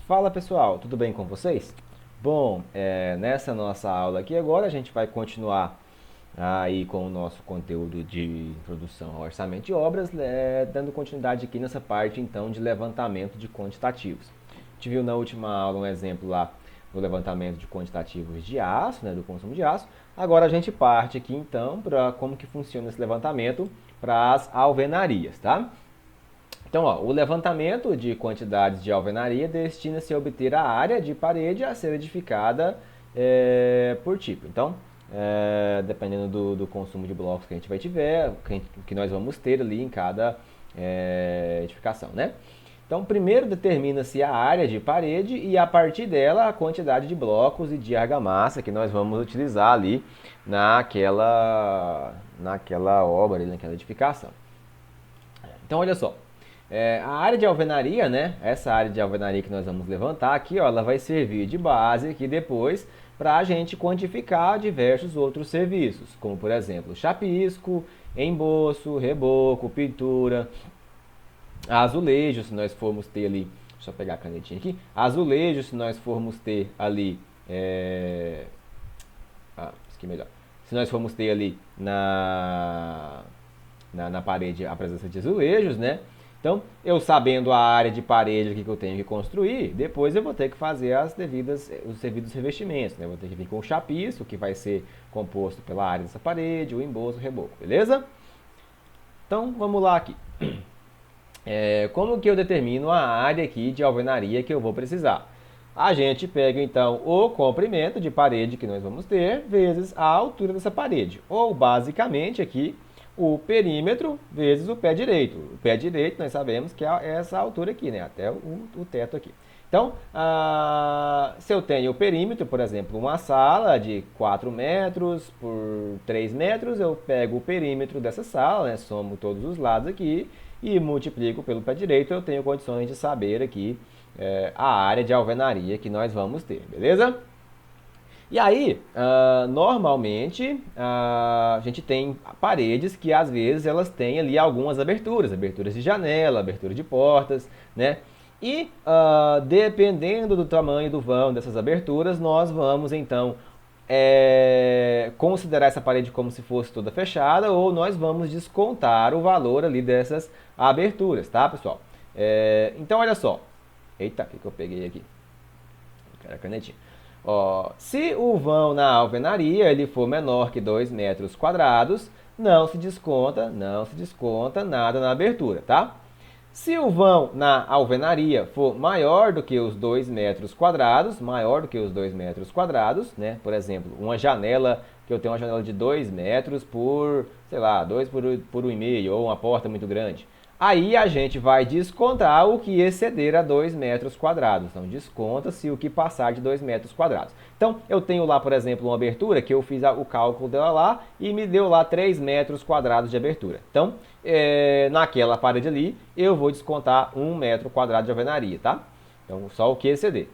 Fala pessoal, tudo bem com vocês? Bom, nessa nossa aula aqui agora a gente vai continuar aí com o nosso conteúdo de introdução ao orçamento de obras, dando continuidade aqui nessa parte então de levantamento de quantitativos. A gente viu na última aula um exemplo lá do levantamento de quantitativos de aço, né, do consumo de aço. Agora a gente parte aqui então para como que funciona esse levantamento para as alvenarias, tá? Então, ó, o levantamento de quantidades de alvenaria destina-se a obter a área de parede a ser edificada por tipo. Então, dependendo do consumo de blocos que a gente vai tiver, que nós vamos ter ali em cada edificação, né? Então, primeiro determina-se a área de parede e a partir dela a quantidade de blocos e de argamassa que nós vamos utilizar ali naquela obra, naquela edificação. Então, olha só. A área de alvenaria, né? Essa área de alvenaria que nós vamos levantar aqui, ó, ela vai servir de base aqui depois para a gente quantificar diversos outros serviços, como por exemplo, chapisco, emboço, reboco, pintura, azulejo, se nós formos ter ali, deixa eu pegar a canetinha aqui, azulejo, se nós formos ter ali, isso aqui é melhor, se nós formos ter ali na parede a presença de azulejos, né? Então, eu sabendo a área de parede aqui que eu tenho que construir, depois eu vou ter que fazer os devidos revestimentos, né? Eu vou ter que vir com o chapisco, que vai ser composto pela área dessa parede, o emboço, o reboco, beleza? Então, vamos lá aqui. Como que eu determino a área aqui de alvenaria que eu vou precisar? A gente pega, então, o comprimento de parede que nós vamos ter, vezes a altura dessa parede. Ou, basicamente, aqui, o perímetro vezes o pé direito. O pé direito nós sabemos que é essa altura aqui, né? Até o teto aqui. Então, se eu tenho o perímetro, por exemplo, uma sala de 4 metros por 3 metros, eu pego o perímetro dessa sala, né? Somo todos os lados aqui e multiplico pelo pé direito, eu tenho condições de saber aqui a área de alvenaria que nós vamos ter, beleza? E aí, normalmente, a gente tem paredes que às vezes elas têm ali algumas aberturas de janela, abertura de portas, né? E dependendo do tamanho do vão dessas aberturas, nós vamos então considerar essa parede como se fosse toda fechada ou nós vamos descontar o valor ali dessas aberturas, tá, pessoal? Então, olha só. Eita, o que eu peguei aqui? Quero a canetinha. Ó, se o vão na alvenaria ele for menor que 2 metros quadrados, não se desconta nada na abertura, tá? Se o vão na alvenaria for maior do que os 2 metros quadrados, né? Por exemplo, uma janela, que eu tenho uma janela de 2 metros por, sei lá, 2 por 1,5, ou uma porta muito grande. Aí a gente vai descontar o que exceder a 2 metros quadrados. Então, desconta-se o que passar de 2 metros quadrados. Então, eu tenho lá, por exemplo, uma abertura que eu fiz o cálculo dela lá e me deu lá 3 metros quadrados de abertura. Então, naquela parede ali, eu vou descontar 1 metro quadrado de alvenaria, tá? Então, só o que exceder.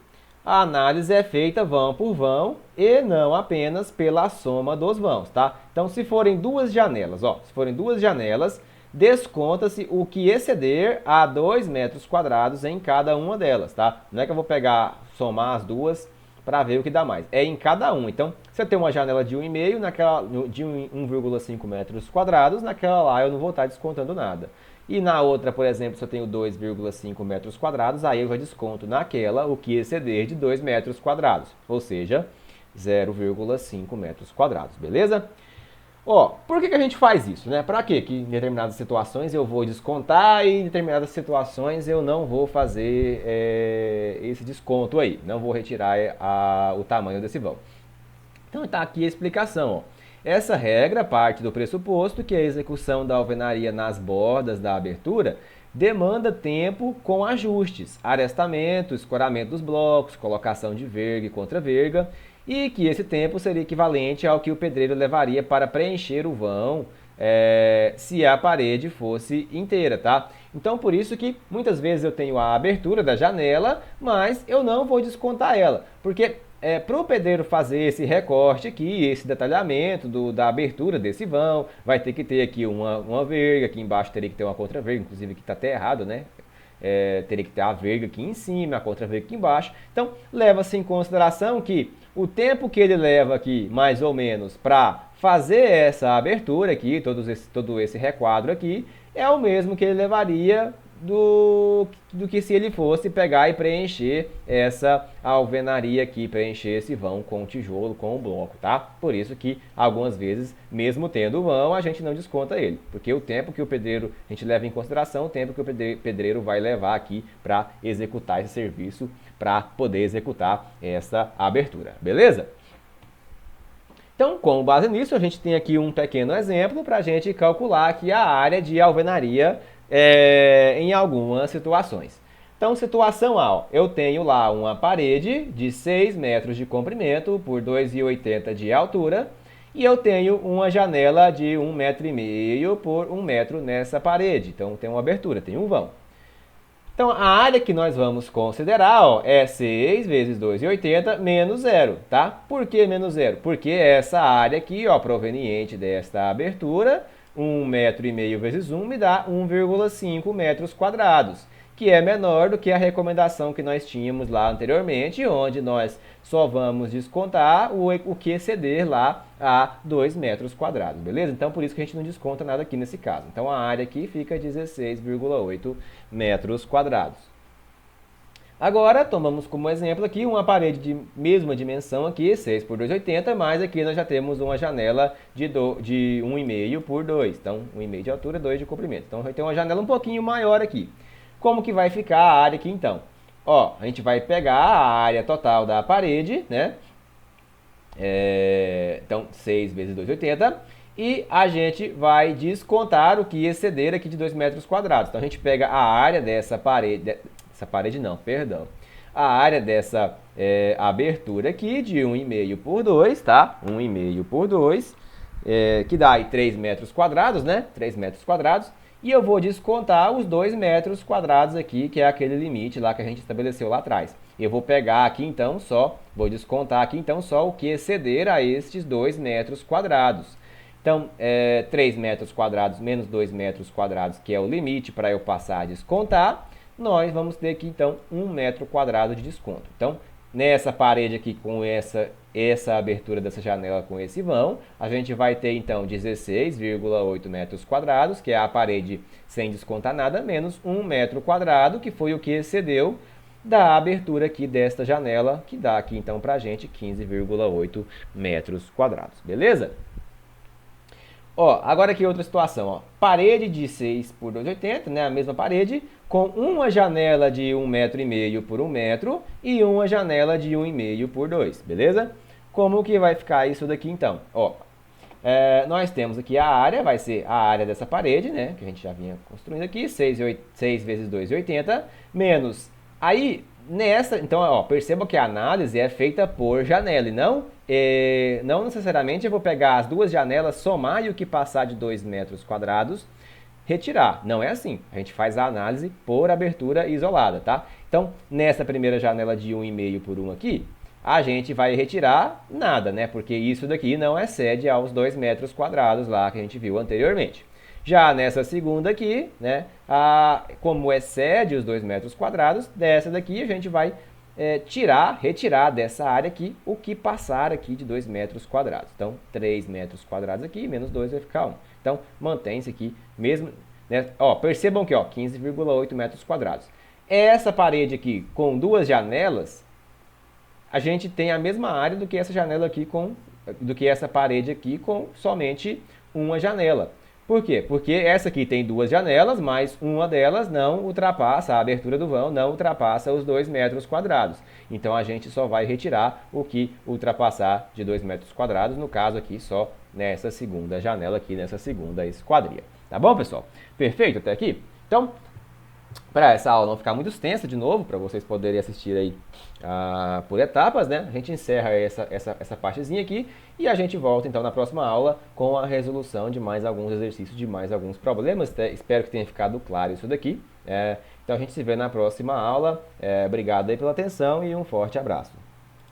A análise é feita vão por vão e não apenas pela soma dos vãos, tá? Então, se forem duas janelas, desconta-se o que exceder a 2 metros quadrados em cada uma delas, tá? Não é que eu vou somar as duas para ver o que dá mais. É em cada uma. Então, se eu tenho uma janela de 1,5, de 1,5 metros quadrados, naquela lá eu não vou estar descontando nada. E na outra, por exemplo, se eu tenho 2,5 metros quadrados, aí eu já desconto naquela o que exceder de 2 metros quadrados, ou seja, 0,5 metros quadrados, beleza? Ó, por que a gente faz isso, né? Para quê? Que em determinadas situações eu vou descontar e em determinadas situações eu não vou fazer esse desconto aí, não vou retirar o tamanho desse vão. Então está aqui a explicação, ó. Essa regra parte do pressuposto que a execução da alvenaria nas bordas da abertura demanda tempo com ajustes, arestamento, escoramento dos blocos, colocação de verga e contra-verga, e que esse tempo seria equivalente ao que o pedreiro levaria para preencher o vão se a parede fosse inteira, tá? Então, por isso que muitas vezes eu tenho a abertura da janela, mas eu não vou descontar ela, porque para o pedreiro fazer esse recorte aqui, esse detalhamento da abertura desse vão, vai ter que ter aqui uma verga, aqui embaixo teria que ter uma contra-verga, inclusive aqui está até errado, né? teria que ter a verga aqui em cima, a contra-verga aqui embaixo. Então, leva-se em consideração que o tempo que ele leva aqui, mais ou menos, para fazer essa abertura aqui, todo esse requadro aqui, é o mesmo que ele levaria do que se ele fosse pegar e preencher essa alvenaria aqui, preencher esse vão com tijolo, com o bloco, tá? Por isso que algumas vezes, mesmo tendo o vão, a gente não desconta ele, porque o tempo que o pedreiro, a gente leva em consideração o tempo que o pedreiro vai levar aqui para executar esse serviço, para poder executar essa abertura, beleza? Então, com base nisso, a gente tem aqui um pequeno exemplo para a gente calcular aqui a área de alvenaria em algumas situações. Então, situação A, ó, eu tenho lá uma parede de 6 metros de comprimento por 2,80 de altura e eu tenho uma janela de 1,5 m por 1 metro nessa parede. Então, tem uma abertura, tem um vão. Então, a área que nós vamos considerar, ó, é 6 vezes 2,80 menos 0, tá? Por que menos 0? Porque essa área aqui, ó, proveniente desta abertura, 1,5 m vezes 1 me dá 1,5 metros quadrados, que é menor do que a recomendação que nós tínhamos lá anteriormente, onde nós só vamos descontar o que exceder lá a 2 metros quadrados, beleza? Então, por isso que a gente não desconta nada aqui nesse caso. Então, a área aqui fica 16,8 metros quadrados. Agora, tomamos como exemplo aqui uma parede de mesma dimensão aqui, 6 por 2,80, mas aqui nós já temos uma janela de 1,5 por 2. Então, 1,5 de altura, 2 de comprimento. Então, vai ter uma janela um pouquinho maior aqui. Como que vai ficar a área aqui, então? Ó, a gente vai pegar a área total da parede, né? Então, 6 vezes 2,80. E a gente vai descontar o que exceder aqui de 2 metros quadrados. Então, a gente pega a área dessa parede... Essa parede não, perdão. A área dessa abertura aqui de 1,5 por 2, tá? 1,5 por 2, que dá aí 3 metros quadrados, né? 3 metros quadrados. E eu vou descontar os 2 metros quadrados aqui, que é aquele limite lá que a gente estabeleceu lá atrás. Eu vou pegar aqui então só, vou descontar aqui então só o que exceder a estes 2 metros quadrados. Então, 3 metros quadrados menos 2 metros quadrados, que é o limite para eu passar a descontar, nós vamos ter aqui, então, 1 metro quadrado de desconto. Então, nessa parede aqui, com essa abertura dessa janela com esse vão, a gente vai ter, então, 16,8 metros quadrados, que é a parede sem descontar nada, menos 1 metro quadrado, que foi o que excedeu da abertura aqui desta janela, que dá aqui, então, pra gente 15,8 metros quadrados. Beleza? Ó, agora aqui outra situação, ó. Parede de 6 por 2,80, né? A mesma parede, com uma janela de 1,5 m por 1 metro e uma janela de 1,5 por 2, beleza? Como que vai ficar isso daqui então? Ó, nós temos aqui a área, vai ser a área dessa parede, né? Que a gente já vinha construindo aqui, 6 vezes 2,80, menos... Aí, nessa, então, ó, perceba que a análise é feita por janela e não necessariamente eu vou pegar as duas janelas, somar e o que passar de 2 metros quadrados, retirar. Não é assim. A gente faz a análise por abertura isolada, tá? Então, nessa primeira janela de 1,5 por 1 aqui, a gente vai retirar nada, né? Porque isso daqui não excede aos 2 metros quadrados lá que a gente viu anteriormente. Já nessa segunda aqui, né, como excede os 2 metros quadrados, dessa daqui a gente vai retirar dessa área aqui o que passar aqui de 2 metros quadrados. Então, 3 metros quadrados aqui, menos 2 vai ficar 1. Então, mantém-se aqui mesmo, né? Ó, percebam que, ó, 15,8 metros quadrados. Essa parede aqui com duas janelas, a gente tem a mesma área do que essa janela aqui do que essa parede aqui com somente uma janela. Por quê? Porque essa aqui tem duas janelas, mas uma delas não ultrapassa, a abertura do vão não ultrapassa os 2 metros quadrados. Então, a gente só vai retirar o que ultrapassar de 2 metros quadrados, no caso aqui só nessa segunda janela aqui, nessa segunda esquadria. Tá bom, pessoal? Perfeito até aqui? Então, para essa aula não ficar muito extensa de novo, para vocês poderem assistir aí por etapas, né? A gente encerra essa partezinha aqui e a gente volta então na próxima aula com a resolução de mais alguns exercícios, de mais alguns problemas. Espero que tenha ficado claro isso daqui. Então a gente se vê na próxima aula. Obrigado aí pela atenção e um forte abraço.